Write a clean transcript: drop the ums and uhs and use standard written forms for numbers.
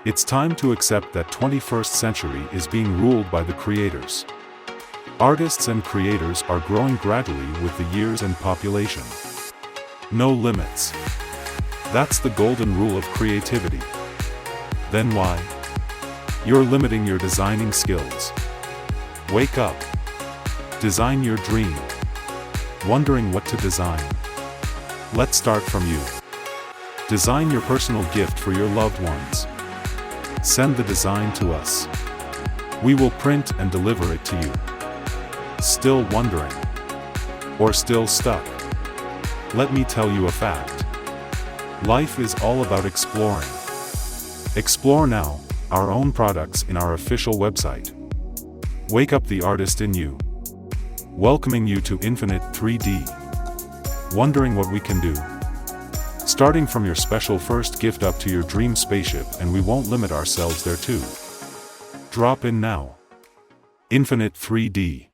It's time to accept that 21st century is being ruled by the creators. Artists and creators are growing gradually with the years and population. No limits. That's the golden rule of creativity. Then why? You're limiting your designing skills. Wake up. Design your dream. Wondering what to design? Let's start from you. Design your personal gift for your loved ones. Send the design to us. We will print and deliver it to you. Still wondering? Or still stuck? Let me tell you a fact. Life is all about exploring. Explore now, our own products in our official website. Wake up the artist in you. Welcoming you to Infinit 3D. Wondering what we can do? Starting from your special first gift up to your dream spaceship, and we won't limit ourselves there too. Drop in now. Infinit 3D.